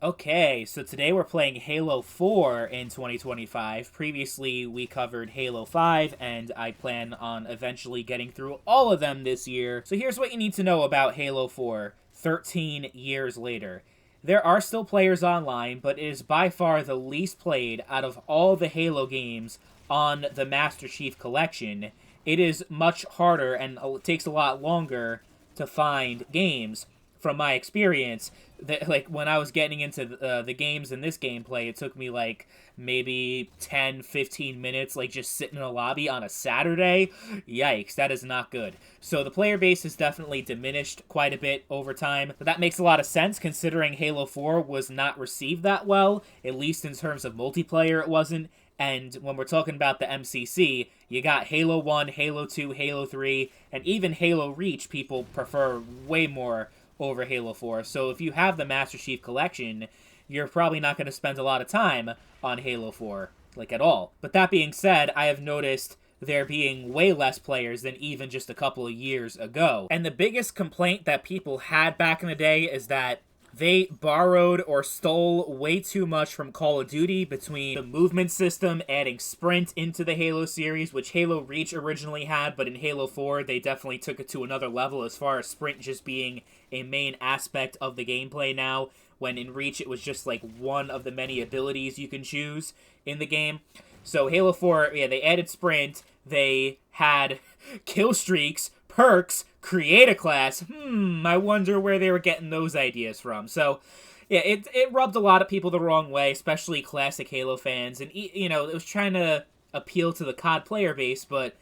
Okay, so today we're playing Halo 4 in 2025. Previously, we covered Halo 5, and I plan on eventually getting through all of them this year. So here's what you need to know about Halo 4 13 years later. There are still players online, but it is by far the least played out of all the Halo games on the Master Chief Collection. It is much harder and it takes a lot longer to find games from my experience. That, like, when I was getting into the games in this gameplay, it took me like maybe 10-15 minutes, like just sitting in a lobby on a Saturday. Yikes, that is not good. So the player base is definitely diminished quite a bit over time, but that makes a lot of sense considering Halo 4 was not received that well, at least in terms of multiplayer it wasn't. And when we're talking about the MCC, you got Halo 1, Halo 2, Halo 3, and even Halo Reach people prefer way more over Halo 4. So if you have the Master Chief Collection, you're probably not going to spend a lot of time on Halo 4, like at all. But that being said, I have noticed there being way less players than even just a couple of years ago. And the biggest complaint that people had back in the day is that they borrowed or stole way too much from Call of Duty between the movement system, adding sprint into the Halo series, which Halo Reach originally had, but in Halo 4 they definitely took it to another level as far as sprint just being a main aspect of the gameplay now, when in Reach it was just like one of the many abilities you can choose in the game. So Halo 4, yeah, they added sprint, they had kill streaks, perks, create a class. I wonder where they were getting those ideas from. So, yeah, it rubbed a lot of people the wrong way, especially classic Halo fans. And, you know, it was trying to appeal to the COD player base, but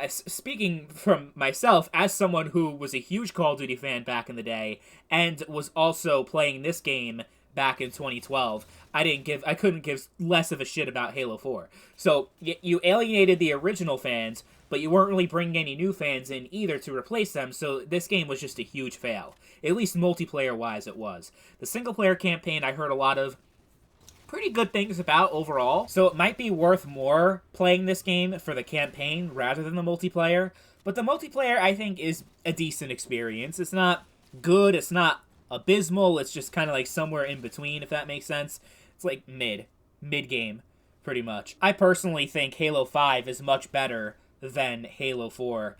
speaking from myself, as someone who was a huge Call of Duty fan back in the day, and was also playing this game back in 2012, I couldn't give less of a shit about Halo 4. So, you alienated the original fans, but you weren't really bringing any new fans in either to replace them, so this game was just a huge fail. At least multiplayer-wise it was. The single-player campaign I heard a lot of pretty good things about overall, so it might be worth more playing this game for the campaign rather than the multiplayer, but the multiplayer I think is a decent experience. It's not good, it's not abysmal, it's just kind of like somewhere in between, if that makes sense. It's like mid-game, pretty much. I personally think Halo 5 is much better than Halo 4,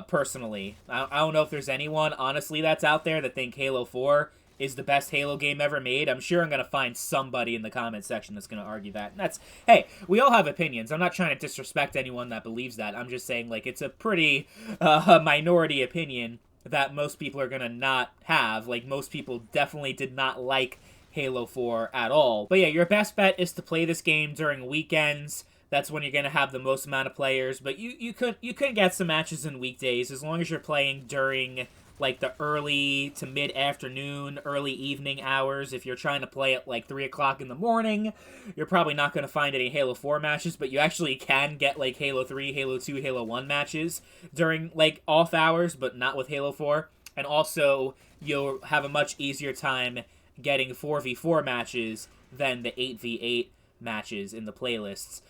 personally. I don't know if there's anyone, honestly, that's out there that think Halo 4 is the best Halo game ever made. I'm sure I'm going to find somebody in the comment section that's going to argue that. And that's, hey, we all have opinions. I'm not trying to disrespect anyone that believes that. I'm just saying, like, it's a pretty minority opinion that most people are going to not have. Like, most people definitely did not like Halo 4 at all. But yeah, your best bet is to play this game during weekends. That's when you're going to have the most amount of players, but you could get some matches in weekdays as long as you're playing during like the early to mid-afternoon, early evening hours. If you're trying to play at like 3 o'clock in the morning, you're probably not going to find any Halo 4 matches, but you actually can get like Halo 3, Halo 2, Halo 1 matches during like off hours, but not with Halo 4. And also, you'll have a much easier time getting 4v4 matches than the 8v8 matches in the playlists.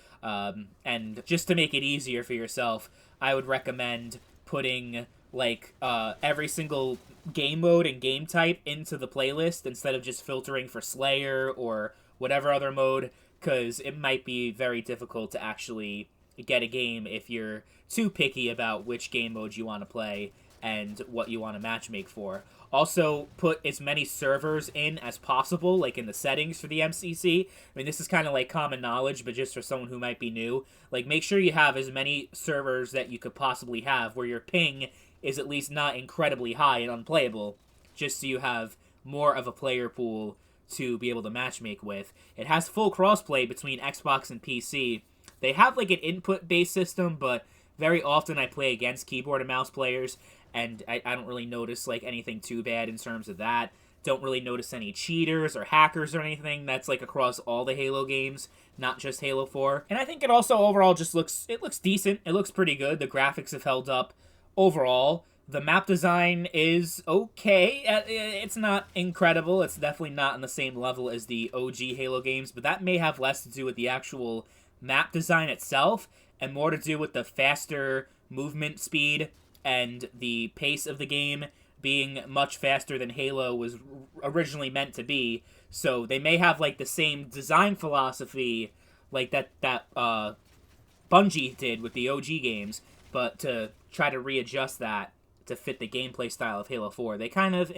And just to make it easier for yourself, I would recommend putting like every single game mode and game type into the playlist instead of just filtering for Slayer or whatever other mode, because it might be very difficult to actually get a game if you're too picky about which game mode you want to play and what you want to matchmake for. Also, put as many servers in as possible, like in the settings for the MCC. I mean, this is kind of like common knowledge, but just for someone who might be new. Like, make sure you have as many servers that you could possibly have, where your ping is at least not incredibly high and unplayable, just so you have more of a player pool to be able to matchmake with. It has full crossplay between Xbox and PC. They have like an input-based system, but very often I play against keyboard and mouse players, and I don't really notice like anything too bad in terms of that. Don't really notice any cheaters or hackers or anything. That's like across all the Halo games, not just Halo 4. And I think it also overall just looks decent. It looks pretty good. The graphics have held up overall. The map design is okay. It's not incredible. It's definitely not on the same level as the OG Halo games, but that may have less to do with the actual map design itself and more to do with the faster movement speed and the pace of the game being much faster than Halo was originally meant to be. So they may have like the same design philosophy like that Bungie did with the OG games, but to try to readjust that to fit the gameplay style of Halo 4, they kind of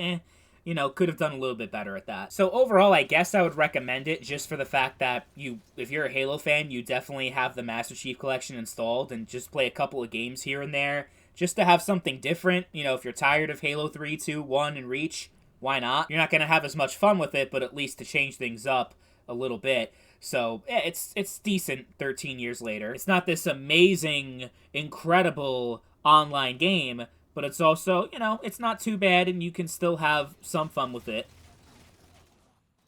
could have done a little bit better at that. So overall, I guess I would recommend it just for the fact that if you're a Halo fan, you definitely have the Master Chief Collection installed and just play a couple of games here and there just to have something different. If you're tired of Halo 3, 2, 1, and Reach, why not? You're not going to have as much fun with it, but at least to change things up a little bit. So, yeah, it's decent 13 years later. It's not this amazing, incredible online game, but it's also, it's not too bad and you can still have some fun with it.